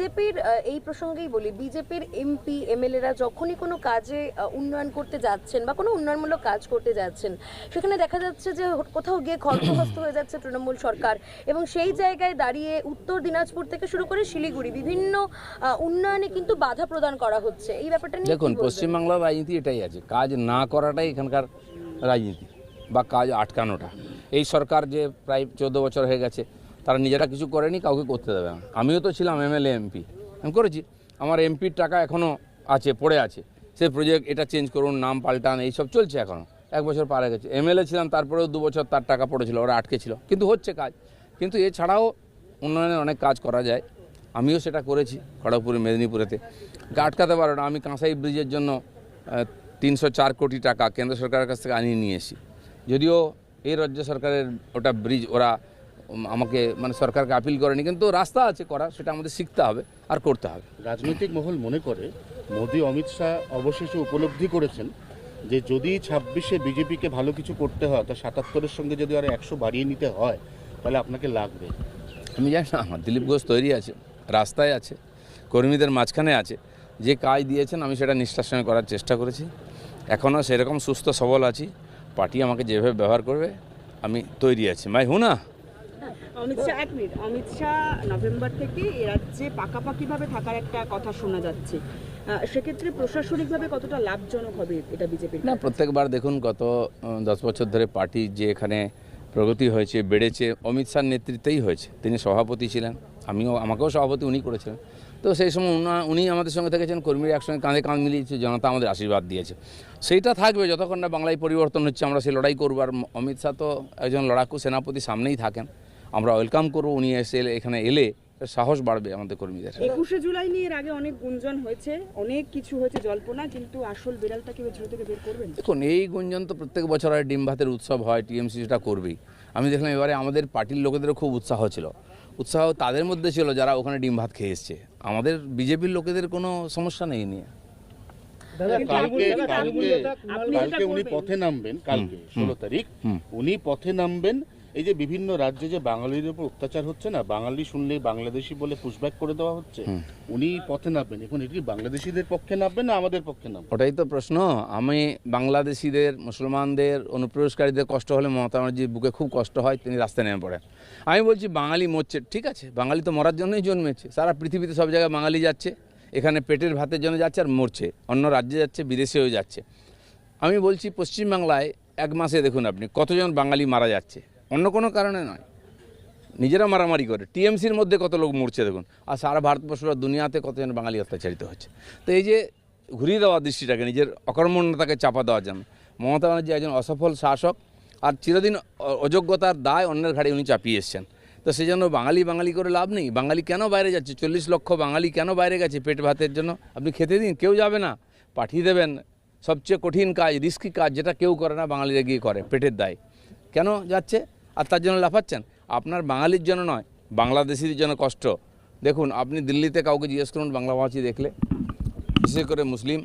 বিজেপির এই প্রসঙ্গেই বলি, বিজেপির এমপি এমএলএরা যখনই কোনো কাজে উন্নয়ন করতে যাচ্ছেন বা কোনো উন্নয়নমূলক কাজ করতে যাচ্ছেন, সেখানে দেখা যাচ্ছে যে কোথাও গিয়ে খর্গহস্ত হয়ে যাচ্ছে তৃণমূল সরকার, এবং সেই জায়গায় দাঁড়িয়ে উত্তর দিনাজপুর থেকে শুরু করে শিলিগুড়ি বিভিন্ন উন্নয়নে কিন্তু বাধা প্রদান করা হচ্ছে। এই ব্যাপারটা নিয়ে দেখুন, পশ্চিমবাংলার রাজনীতি এটাই আছে, কাজ না করাটাই এখানকার রাজনীতি বা কাজ আটকানোটা। এই সরকার যে প্রায় 14 বছর হয়ে গেছে, তারা নিজেরা কিছু করেনি, কাউকে করতে দেবে না। আমিও তো ছিলাম এমএলএ এমপি, আমি করেছি, আমার এমপির টাকা এখনও আছে, পড়ে আছে। সেই প্রজেক্ট এটা চেঞ্জ করুন, নাম পাল্টান, এইসব চলছে এখনও। 1 বছর পার হয়ে গেছে। এমএলএ ছিলাম, তারপরেও 2 বছর তার টাকা পড়েছিল, ওরা আটকে ছিল, কিন্তু হচ্ছে কাজ। কিন্তু এছাড়াও উন্নয়নের অনেক কাজ করা যায়, আমিও সেটা করেছি খড়গপুর মেদিনীপুরেতে। আটকাতে পারো না। আমি কাঁসাই ব্রিজের জন্য 304 কোটি টাকা কেন্দ্র সরকারের কাছ থেকে আনিয়ে নিয়ে এসেছি, যদিও এই রাজ্য সরকারের ওটা ব্রিজ ওরা আমাকে মানে সরকারকে আপিল করেনি, কিন্তু রাস্তা আছে করা, সেটা আমাদের শিখতে হবে আর করতে হবে। রাজনৈতিক মহল মনে করে মোদি অমিত শাহ অবশেষে উপলব্ধি করেছেন যে যদি 26-এ বিজেপিকে ভালো কিছু করতে হয়, তা 77-এর সঙ্গে যদি আরও 100 বাড়িয়ে নিতে হয়, তাহলে আপনাকে লাগবে। আমি জানি না, দিলীপ ঘোষ তৈরি আছে, রাস্তায় আছে, কর্মীদের মাঝখানে আছে। যে কাজ দিয়েছেন আমি সেটা নিষ্ঠার সঙ্গে করার চেষ্টা করেছি, এখনও সেরকম সুস্থ সবল আছি। পার্টি আমাকে যেভাবে ব্যবহার করবে আমি তৈরি আছি। মাই হু না। অমিত শাহ, এক মিনিট, অমিত শাহ নভেম্বর থেকে এ রাজ্যে পাকাপাকিভাবে থাকার একটা কথা শোনা যাচ্ছে, সেক্ষেত্রে প্রশাসনিকভাবে কতটা লাভজনক হবে এটা বিজেপির? না, প্রত্যেকবার দেখুন গত 10 বছর ধরে পার্টি যে এখানে প্রগতি হয়েছে, বেড়েছে, অমিত শাহর নেতৃত্বেই হয়েছে। তিনি সভাপতি ছিলেন, আমাকেও সভাপতি উনি করেছিলেন। তো সেই সময় উনি আমাদের সঙ্গে থেকেছেন, কর্মীরা একসঙ্গে কাঁধে কাঁধ মিলিয়েছে, জনতা আমাদের আশীর্বাদ দিয়েছে। সেইটা থাকবে যতক্ষণ না বাংলায় পরিবর্তন হচ্ছে, আমরা সেই লড়াই করব। আর অমিত শাহ তো একজন লড়াকু সেনাপতি, সামনেই থাকেন, আমরা ওয়েলকাম করব। উনি এখানে এলে সাহস বাড়বে আমাদের কর্মীদের। 21শে জুলাই নিয়ে এর আগে অনেক গুঞ্জন হয়েছে, অনেক কিছু হয়েছে, জল্পনা, কিন্তু আসল বিড়ালটাকে ঝুড়ি থেকে বের করবেন? দেখুন, এই গুঞ্জন তো প্রত্যেক বছর হয়, ডিম ভাতের উৎসব হয়, টিএমসি সেটা করবেই। আমি দেখলাম এবারে আমাদের পার্টির লোকেদেরও খুব উৎসাহ ছিল। উৎসাহ তাদের মধ্যে ছিল যারা ওখানে ডিম ভাত খেয়ে এসছে, আমাদের বিজেপির লোকেদের কোনো সমস্যা নেই নিয়ে। কালকে উনি পথে নামবেন, কালকে 16 তারিখ উনি পথে নামবেন। এই যে বিভিন্ন রাজ্যে যে বাঙালিদের উপর অত্যাচার হচ্ছে না, বাঙালি শুনলে বাংলাদেশি বলে পুশব্যাক করে দেওয়া হচ্ছে, উনি পথে নামবেন। এখন এটি বাংলাদেশিদের পক্ষে নামবেন না আমাদের পক্ষে নামবেন? ওটাই তো প্রশ্ন। আমি বাংলাদেশিদের, মুসলমানদের, অনুপ্রবেশকারীদের কষ্ট হলে মমতা ব্যানার্জির বুকে খুব কষ্ট হয়, তিনি রাস্তায় নেমে পড়েন। আমি বলছি বাঙালি মরছে, ঠিক আছে, বাঙালি তো মরার জন্যই জন্মেছে। সারা পৃথিবীতে সব জায়গায় বাঙালি যাচ্ছে, এখানে পেটের ভাতের জন্য যাচ্ছে আর মরছে, অন্য রাজ্যে যাচ্ছে, বিদেশেও যাচ্ছে। আমি বলছি পশ্চিমবাংলায় 1 মাসে দেখুন আপনি কতজন বাঙালি মারা যাচ্ছে, অন্য কোনো কারণে নয়, নিজেরা মারামারি করে। টিএমসির মধ্যে কত লোক মরছে দেখুন, আর সারা ভারতবর্ষ বা দুনিয়াতে কতজন বাঙালি অত্যাচারিত হচ্ছে। তো এই যে ঘুরিয়ে দেওয়া দৃষ্টিটাকে, নিজের অকর্মণ্যতাকে চাপা দেওয়ার জন্য মমতা ব্যানার্জি একজন অসফল শাসক, আর চিরদিন অযোগ্যতার দায় অন্যের ঘাড়ে উনি চাপিয়ে এসছেন। তো সেই জন্য বাঙালি করে লাভ নেই। বাঙালি কেন বাইরে যাচ্ছে? 40 লক্ষ বাঙালি কেন বাইরে গেছে? পেট ভাতের জন্য। আপনি খেতে দিন, কেউ যাবে না, পাঠিয়ে দেবেন। সবচেয়ে কঠিন কাজ, রিস্কি কাজ, যেটা কেউ করে না, বাঙালিরা গিয়ে করে পেটের দায়। কেন যাচ্ছে? আর তার জন্য লাফাচ্ছেন। আপনার বাঙালির জন্য নয়, বাংলাদেশিদের জন্য কষ্ট। দেখুন, আপনি দিল্লিতে কাউকে জিজ্ঞেস করুন বাংলা ভাষী দেখলে, বিশেষ করে মুসলিম